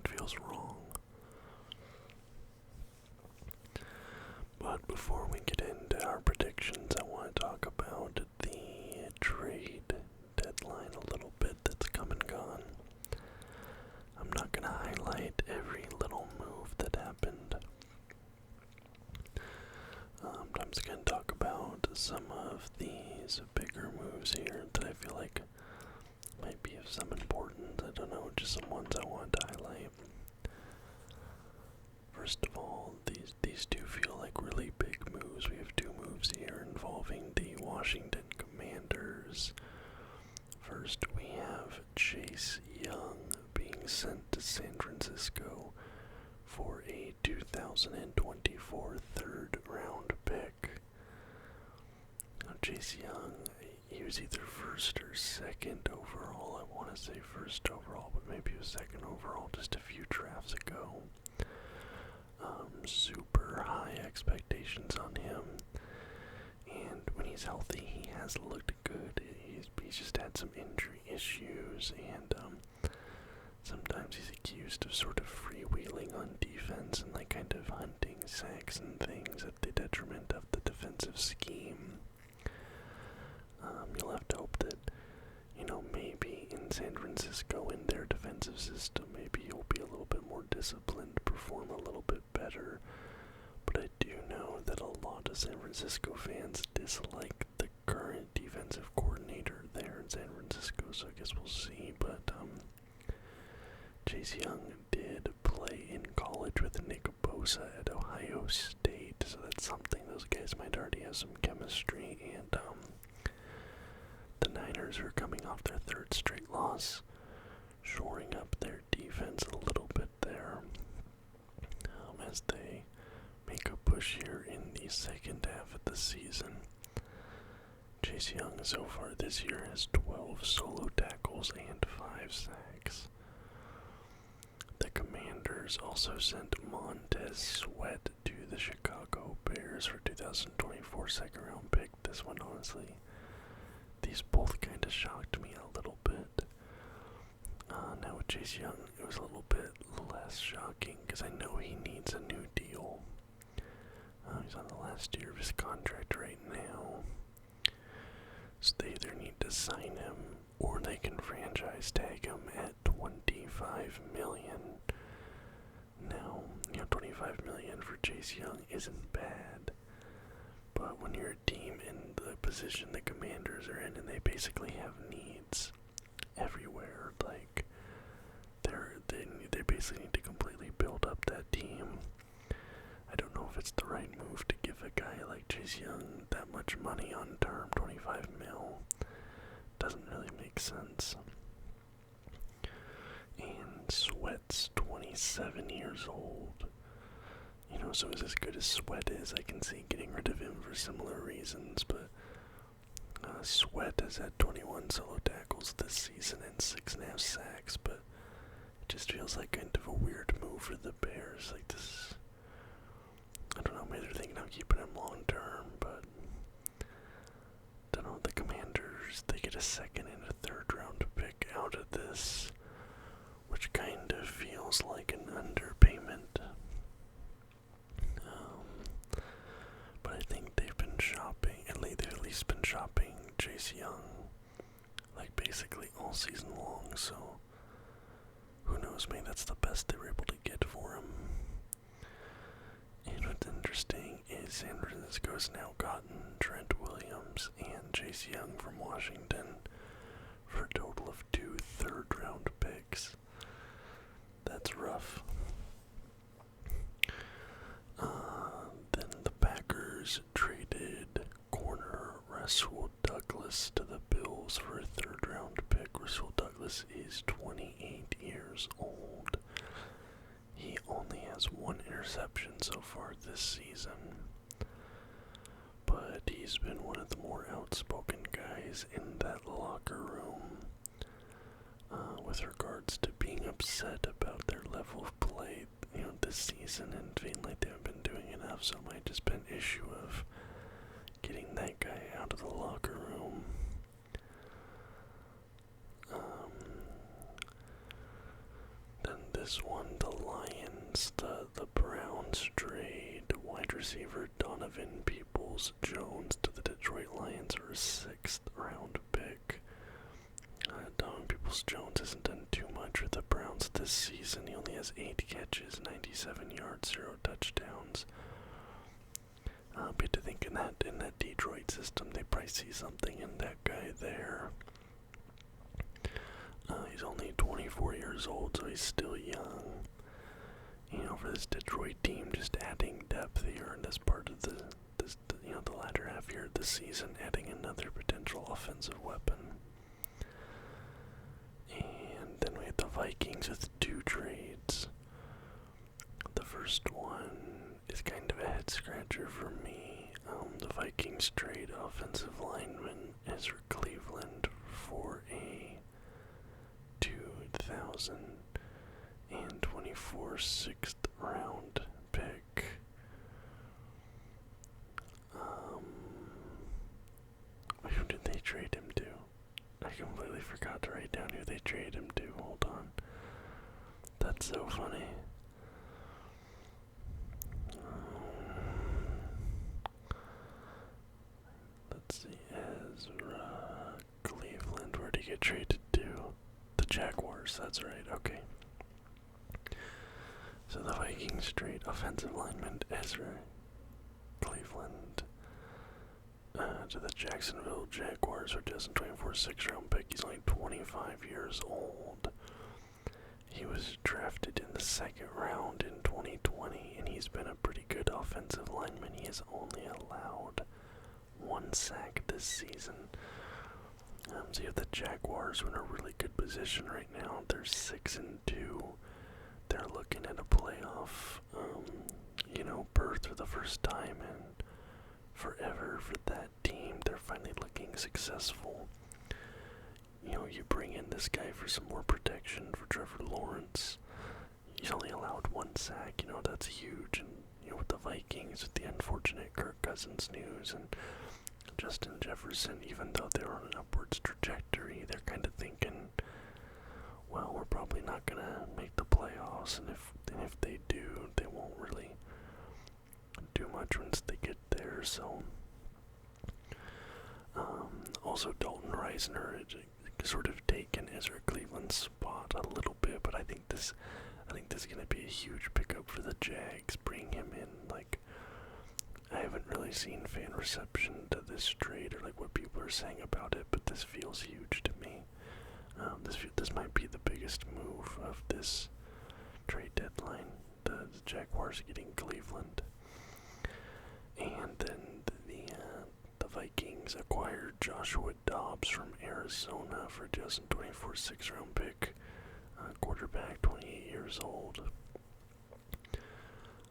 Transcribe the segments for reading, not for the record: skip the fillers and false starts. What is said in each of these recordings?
it feels wrong. But before we get into our predictions, I want to talk about the trade deadline a little bit that's come and gone. I'm not going to highlight every little move that happened. I'm just going to talk about some of these bigger moves here that I feel like might be of some importance. I don't know, just some ones I want to highlight. First of all, these two feel like really big moves. We have two moves here involving the Washington Commanders. First, we have Chase Young being sent to San Francisco for a 2024 third-round pick. Now, Chase Young, he was either first or second overall. I want to say first overall, but maybe he was second overall just a few drafts ago. Super high expectations on him, and when he's healthy, he has looked good. He's just had some injury issues, and sometimes he's accused of sort of freewheeling on defense and like kind of hunting sacks and things at the detriment of the defensive scheme. You'll have to hope that, maybe in San Francisco, in their defensive system, maybe he'll be a little bit more disciplined, perform a little bit better. But I do know that a lot of San Francisco fans dislike the current defensive coordinator there in San Francisco, so I guess we'll see. But Chase Young did play in college with Nick Bosa at Ohio State, so that's something. Those guys might already have some chemistry, and the Niners are coming off their third straight loss, shoring up their defense a little bit there as they make a push here in the second half of the season. Chase Young so far this year has 12 solo tackles and 5 sacks. The Commanders also sent Montez Sweat to the Chicago Bears for 2024 second round pick. This one, honestly, these both kind of shocked me a little bit. Now with Chase Young, it was a little bit less shocking because I know he needs a new deal. He's on the last year of his contract right now. So they either need to sign him or they can franchise tag him at $25 million. Now, $25 million for Chase Young isn't bad. But when you're a team in the position the Commanders are in and they basically have needs everywhere, like they basically need to completely build up that team. I don't know if it's the right move to give a guy like Chase Young that much money on term. 25 mil doesn't really make sense. And Sweat's 27 years old. So as good as Sweat is, I can see getting rid of him for similar reasons, but Sweat has had 21 solo tackles this season and 6.5 sacks, but it just feels like kind of a weird move for the Bears. Like this, I don't know, maybe they're thinking of keeping him long term, but I don't know, the Commanders, they get a second and a third round pick out of this, which kind of feels like an underpayment. But I think they've been shopping, they've at least been shopping Chase Young, like basically all season long, so who knows, maybe that's the best they were able to get for him. And what's interesting is San Francisco's now gotten Trent Williams and Chase Young from Washington for a total of 2 third-round picks. That's rough. Then the Packers traded corner Rasul Douglas to the Bills for a third-round pick. Rasul Douglas is 28 years old. He only has 1 interception so far this season, but he's been one of the more outspoken guys in that locker room with regards to being upset about their level of play, this season, and feeling like they haven't been doing enough. So it might just be an issue of getting that guy out of the locker room. Then this one. The Lions, the Browns trade wide receiver Donovan Peoples-Jones to the Detroit Lions for a 6th round pick. Donovan Peoples-Jones hasn't done too much with the Browns this season. He only has 8 catches, 97 yards, 0 touchdowns. But to think in that Detroit system, they probably see something in that guy there. He's only 24 years old, so he's still young. For this Detroit team, just adding depth here in this part of the latter half year of the season, adding another potential offensive weapon. And then we have the Vikings with 2 trades. The first one is kind of a head scratcher for me. The Vikings trade offensive lineman Ezra Cleveland for a 2024 6th round pick. Who did they trade him to? I completely forgot to write down who they traded him to. Hold on. That's so funny. Let's see. Ezra Cleveland. Where did he get traded to? The Jaguars. That's right. Okay. So the Vikings trade offensive lineman Ezra Cleveland to the Jacksonville Jaguars for 2024 6th round pick. He's only 25 years old. He was drafted in the 2nd round in 2020, and he's been a pretty good offensive lineman. He has only allowed 1 sack this season. So you have the Jaguars who are in a really good position right now. They're 6-2. They're looking at a playoff, berth for the first time in forever for that team. They're finally looking successful. You bring in this guy for some more protection for Trevor Lawrence. He's only allowed 1 sack. That's huge. And with the Vikings, with the unfortunate Kirk Cousins news and Justin Jefferson, even though they're on an upwards trajectory, they're kind of thinking, well, we're probably not gonna make the playoffs, and if they do, they won't really do much once they get there. So, also Dalton Reisner had sort of taken Ezra Cleveland's spot a little bit, but I think this is gonna be a huge pickup for the Jags. Bring him in. I haven't really seen fan reception to this trade or what people are saying about it, but this feels huge to me. This might be the biggest move of this trade deadline. The Jaguars getting Cleveland, and then the Vikings acquired Joshua Dobbs from Arizona for a 2024 6th round pick. Quarterback, 28 years old.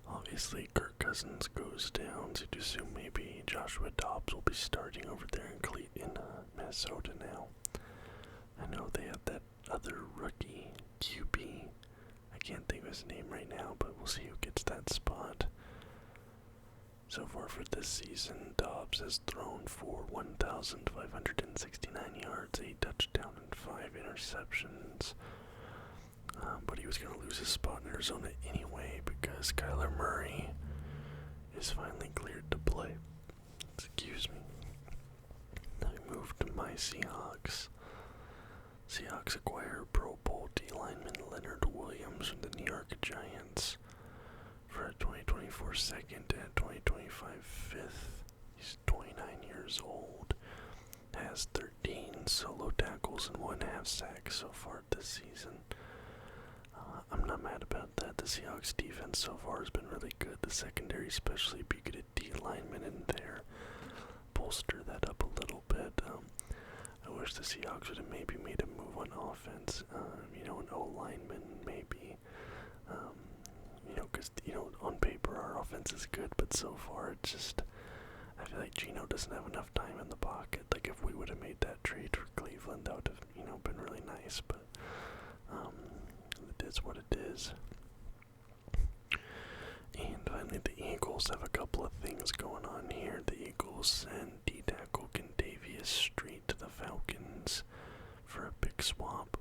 Obviously, Kirk Cousins goes down, so you'd assume maybe Joshua Dobbs will be starting over there in Minnesota now. I know they have that other rookie QB. I can't think of his name right now, but we'll see who gets that spot. So far for this season, Dobbs has thrown for 1,569 yards, a touchdown, and 5 interceptions. But he was going to lose his spot in Arizona anyway because Kyler Murray is finally cleared to play. Excuse me. I moved to my Seahawks. Seahawks acquire Pro Bowl D lineman Leonard Williams from the New York Giants for a 2024 2nd and 2025 5th. He's 29 years old. Has 13 solo tackles and 1.5 sacks so far this season. I'm not mad about that. The Seahawks defense so far has been really good. The secondary, especially, if you get a D lineman in there, bolster that up a little bit. I wish the Seahawks would have maybe made a move on offense. An O lineman maybe. Because on paper our offense is good, but so far it's just, I feel like Geno doesn't have enough time in the pocket. If we would have made that trade for Cleveland, that would have been really nice. But it is what it is. And finally, the Eagles have a couple of things going on here. The Eagles send D-tackle Contavious Street to the Falcons for a pick swap.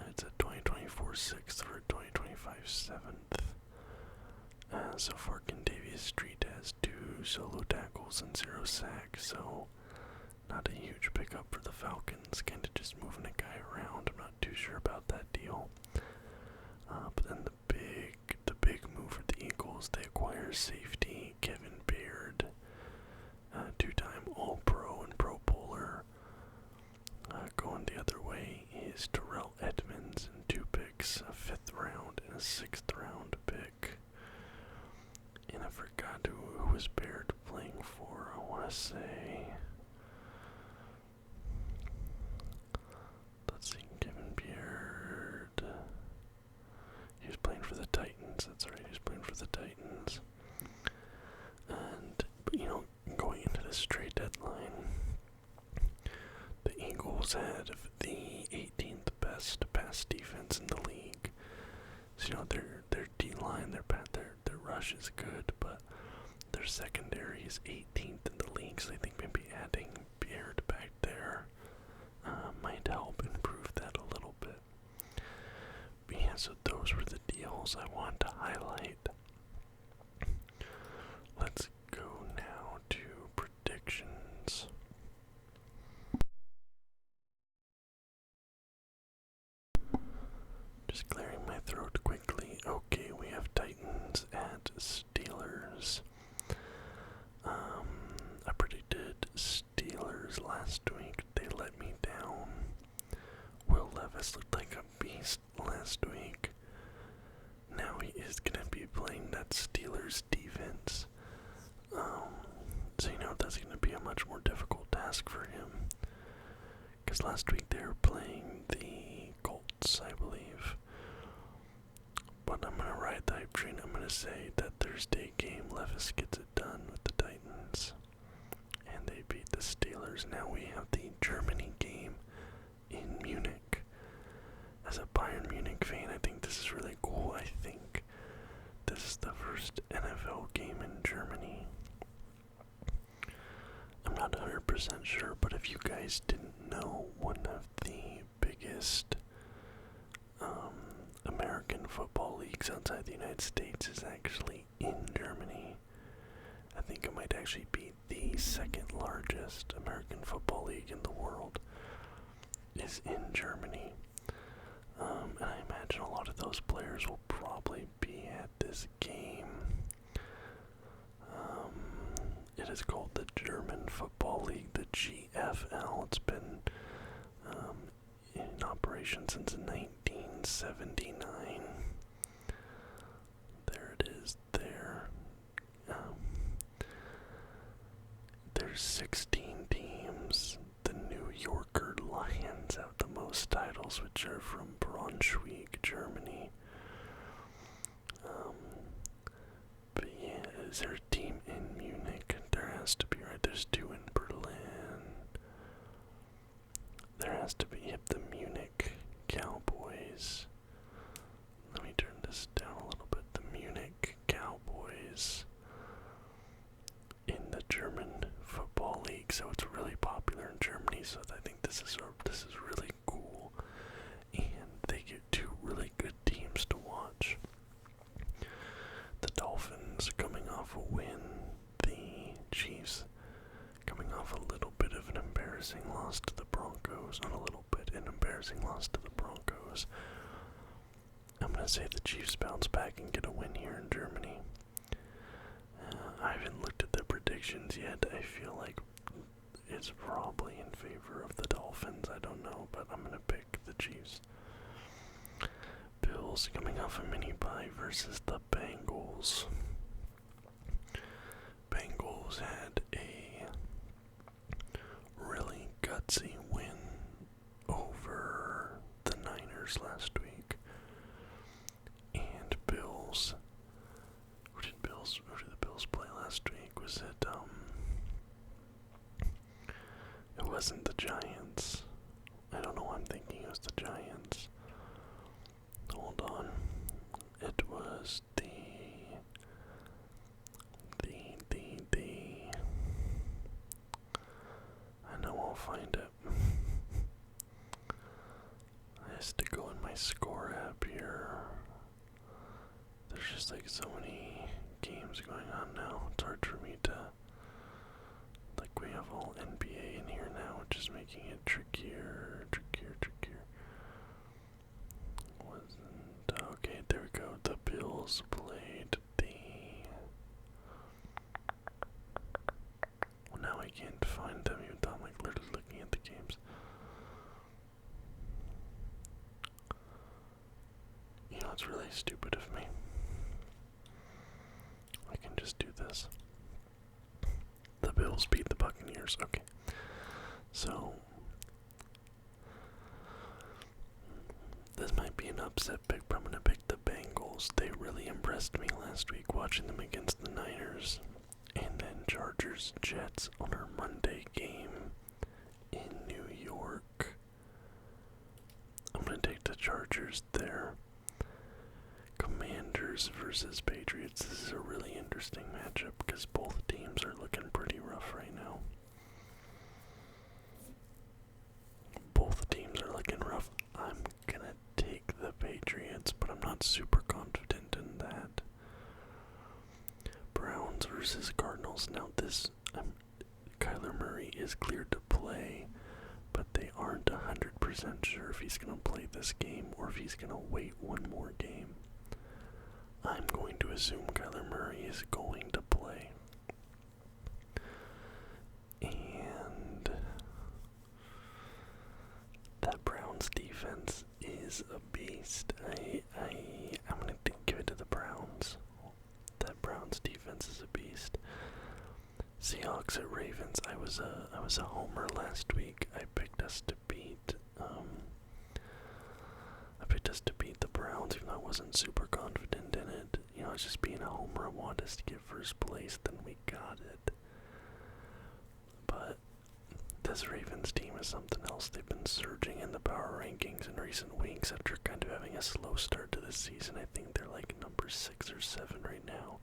It's a 2024 6th for 2025 7th. So far, Contavious Street has 2 solo tackles and 0 sacks, so not a huge pickup for the Falcons. Kind of just moving a guy around. I'm not too sure about that deal. But then the big move for the Eagles, they acquire safety Kevin Beard, 2-time All-Pro and Pro Bowler. Going the other way is Terrell Edmonds and 2 picks, a 5th round and a 6th round pick. And I forgot who was Baird playing for. I want to say, let's see, Kevin Beard. He was playing for the Titans. That's right, he was playing for the Titans. And, going into this trade deadline, the Eagles had the 18th best pass defense in the league. So, their D-line, their rush is good, but their secondary is 18th in the league, so I think maybe adding Beard back there might help improve that a little bit. But yeah, so those were the deals I wanted to highlight. Let's go now to predictions. Just clearing my throat quickly. Okay, we have Titans at Steelers. I predicted Steelers last week. They let me down. Will Levis looked like a beast last week. Now he is going to be playing that Steelers defense. So that's going to be a much more difficult task for him. Because last week they were playing the Colts, I believe. But I'm going to ride the hype train. I'm going to say that Thursday game, Levis gets it done with the Titans. And they beat the Steelers. Now we have the Germany game in Munich. As a Bayern Munich fan, I think this is really cool. I think this is the first NFL game in Germany. I'm not 100% sure, but if you guys didn't know, one of the biggest American football leagues outside the United States is actually in Germany. I think it might actually be the second largest American football league in the world is in Germany. And I imagine a lot of those players will probably be at this game. It is called the German Football League, the GFL. It's been in operation since 1979. There it is there. There's 16 teams. The New Yorker Lions have the most titles, which are from Braunschweig, Germany. But yeah, is there a team in Munich? There has to be, right? There's 2 in Berlin. There has to be, the Munich Cowboys. Let me turn this down a little bit. The Munich Cowboys in the German Football League, so it's really popular in Germany. So I think this is really cool, and they get 2 really good teams to watch. The Dolphins coming off a win, the Chiefs coming off a little bit of an embarrassing loss to the Broncos. Not a little bit, an embarrassing loss to the Broncos. I'm going to say the Chiefs bounce back and get a win here in Germany. I haven't looked at the predictions yet. I feel like it's probably in favor of the Dolphins. I don't know, but I'm going to pick the Chiefs. Bills coming off a mini bye versus the Bengals. Bengals had a really gutsy win over the Niners last week. And Bills. Who did the Bills play last week? Was it it wasn't the Giants. I don't know why I'm thinking it was the Giants. Hold on. It was the I know I'll find it. I have to go in my score app here. just like so many games going on now. It's hard for me to, like, we have all NBA in here now, which is making it trickier. Wasn't okay. There we go. The Bills played the. Well, now I can't find them even though I'm like literally looking at the games. You know, it's really stupid of me. I can just do this. The Bills beat the Buccaneers. Okay. So, this might be an upset pick, but I'm going to pick the Bengals. They really impressed me last week watching them against the Niners. And then Chargers, Jets on our Monday game in New York. I'm going to take the Chargers there. Commanders versus Patriots. This is a really interesting matchup because both teams are looking pretty rough right now. Both teams are looking rough. I'm gonna take the Patriots, but I'm not super confident in that. Browns versus Cardinals. Now this, Kyler Murray is cleared to play, but they aren't 100% sure if he's gonna play this game or if he's gonna wait one more game. I'm going to assume Kyler Murray is going to play. And that Browns defense is a beast. I'm going to give it to the Browns. That Browns defense is a beast. Seahawks at Ravens. I was a homer last week. I picked us to beat the Browns, even though I wasn't super confident in it. You know, I was just being a homer. I wanted us to get first place, then we got it. But this Ravens team is something else. They've been surging in the power rankings in recent weeks after kind of having a slow start to this season. I think they're like number 6 or 7 right now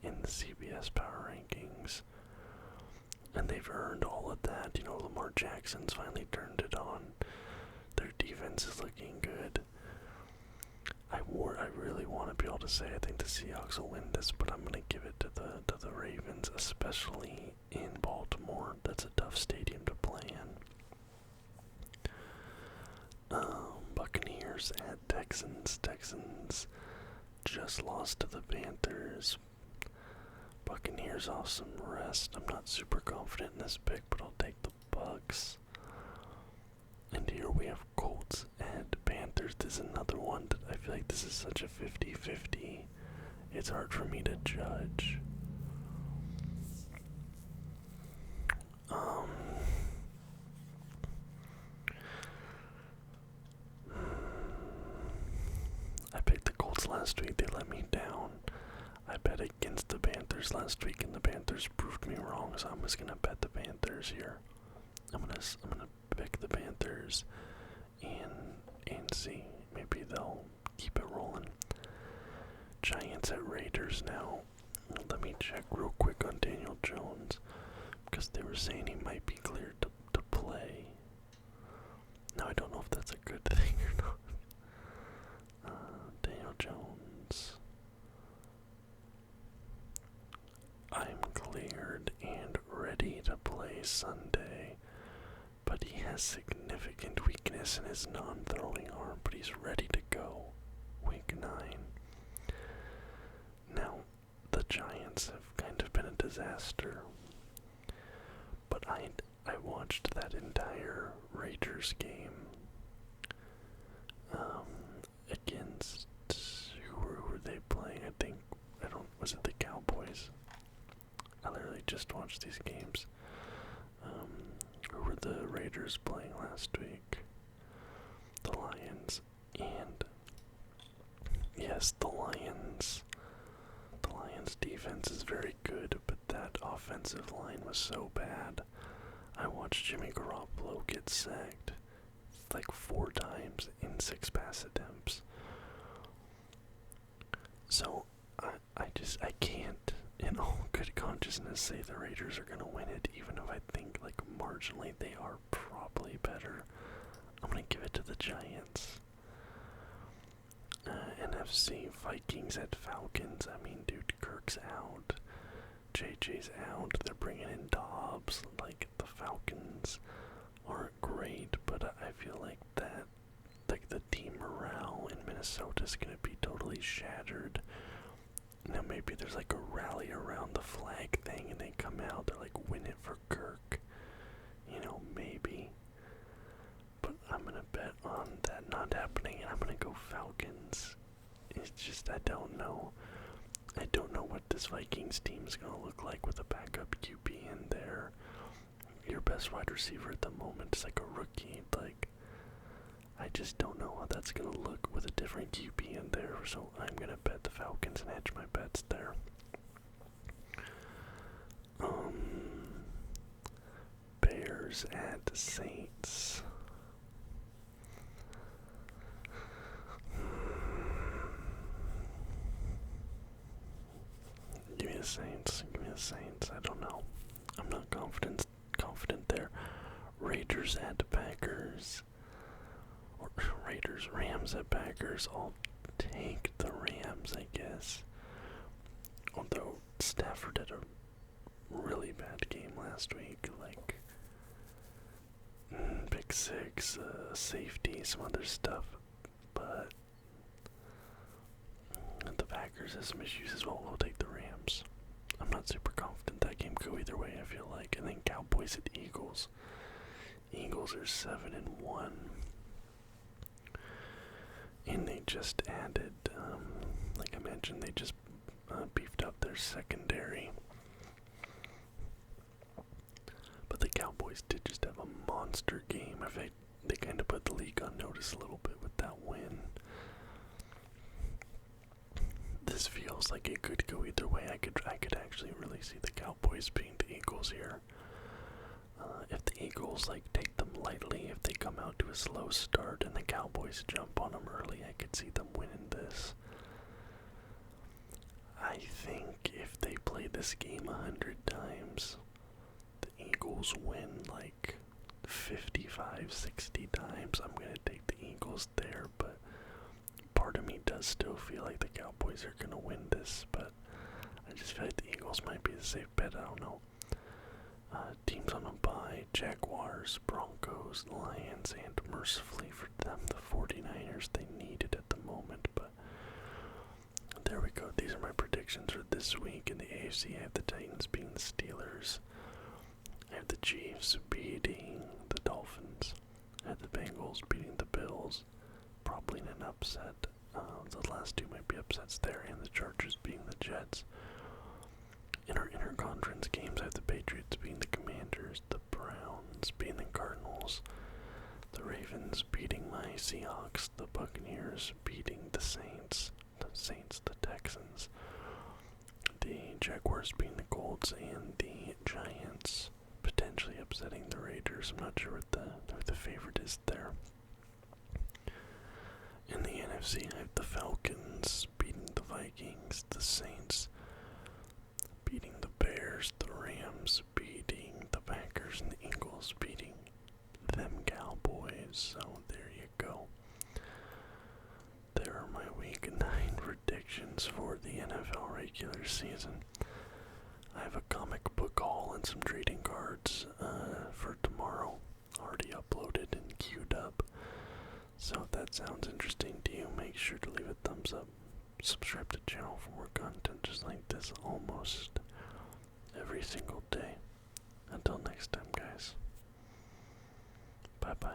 in the CBS power rankings. And they've earned all of that. You know, Lamar Jackson's finally turned it on. Their defense is looking good. I really want to be able to say I think the Seahawks will win this, but I'm going to give it to the Ravens, especially in Baltimore. That's a tough stadium to play in. Buccaneers at Texans. Texans just lost to the Panthers. Buccaneers off some rest. I'm not super confident in this pick, but I'll take the Bucs. And here we have Colts and Panthers. This is another one that I feel like this is such a 50-50. It's hard for me to judge. I picked the Colts last week. They let me down. I bet against the Panthers last week, and the Panthers proved me wrong. So I'm just gonna bet the Panthers here. I'm gonna pick the Panthers and see. Maybe they'll keep it rolling. Giants at Raiders now. Let me check real quick on Daniel Jones, because they were saying he might be cleared to play. Now I don't know if that's a good thing or not. Daniel Jones. I'm cleared and ready to play Sunday, but he has significant weakness in his non-throwing arm, but he's ready to go. Week 9. Now, the Giants have kind of been a disaster, but I watched that entire Raiders game against, who were they playing? Was it the Cowboys? I literally just watched these games. Who were the Raiders playing last week? The Lions. And yes, the Lions. The Lions defense is very good, but that offensive line was so bad. I watched Jimmy Garoppolo get sacked like 4 times in 6 pass attempts. So I can't in all good consciousness say the Raiders are gonna win it, even if I think like marginally they are probably better. I'm gonna give it to the Giants. NFC NFC, Vikings at Falcons. I mean, dude, Kirk's out. JJ's out. They're bringing in Dobbs. Like, the Falcons aren't great, but I feel like that, like, the team morale in Minnesota is going to be totally shattered. Now, maybe there's like a rally around the flag thing and they come out, they're like, win it for Kirk. You know, maybe. But I'm going to bet on that not happening, and I'm going to go Falcons. It's just, I don't know. I don't know what this Vikings team is going to look like with a backup QB in there. Your best wide receiver at the moment is like a rookie. Like, I just don't know how that's going to look with a different QB in there. So I'm going to bet the Falcons and hedge my bets there. Bears at Saints. Give me the Saints. Give me the Saints. I don't know. I'm not confident there. Raiders at Packers. Or Raiders, Rams at Packers. I'll take the Rams, I guess. Although Stafford had a really bad game last week. Like, pick six, safety, some other stuff. But the Packers has some issues as well. We'll take the Rams. I'm not super confident that game could go either way, I feel like. And then Cowboys at Eagles. Eagles are 7-1. And they just added, like I mentioned, they just beefed up their secondary. But the Cowboys did just have a monster game. I think they kind of put the league on notice a little bit with that win. This feels like it could go either way. I could actually really see the Cowboys beating the Eagles here. If the Eagles take them lightly, if they come out to a slow start and the Cowboys jump on them early, I could see them winning this. I think if they play this game 100 times, the Eagles win 55, 60 times. I'm gonna take the Eagles there, but part of me does still feel like the Cowboys are gonna win this, but I just feel like the Eagles might be the safe bet. I don't know. Teams on a bye: Jaguars, Broncos, Lions, and mercifully for them, the 49ers. They need it at the moment, but there we go. These are my predictions for this week. In the AFC, I have the Titans beating the Steelers. I have the Chiefs beating the Dolphins. I have the Bengals beating the Bills, probably in an upset. The last two might be upsets there, and the Chargers beating the Jets. In our interconference games, I have the Patriots beating the Commanders, the Browns beating the Cardinals, the Ravens beating my Seahawks, the Buccaneers beating the Saints, the Texans, the Jaguars beating the Colts, and the Giants potentially upsetting the Raiders. I'm not sure what the favorite is there. In the NFC, I have the Falcons beating the Vikings, the Saints beating the Bears, the Rams beating the Packers, and the Eagles beating them Cowboys. So there you go. There are my week 9 predictions for the NFL regular season. I have a comic book haul and some trading cards for tomorrow already uploaded and queued up. So if that sounds interesting to you, make sure to leave a thumbs up. Subscribe to the channel for more content just like this almost every single day. Until next time, guys. Bye-bye.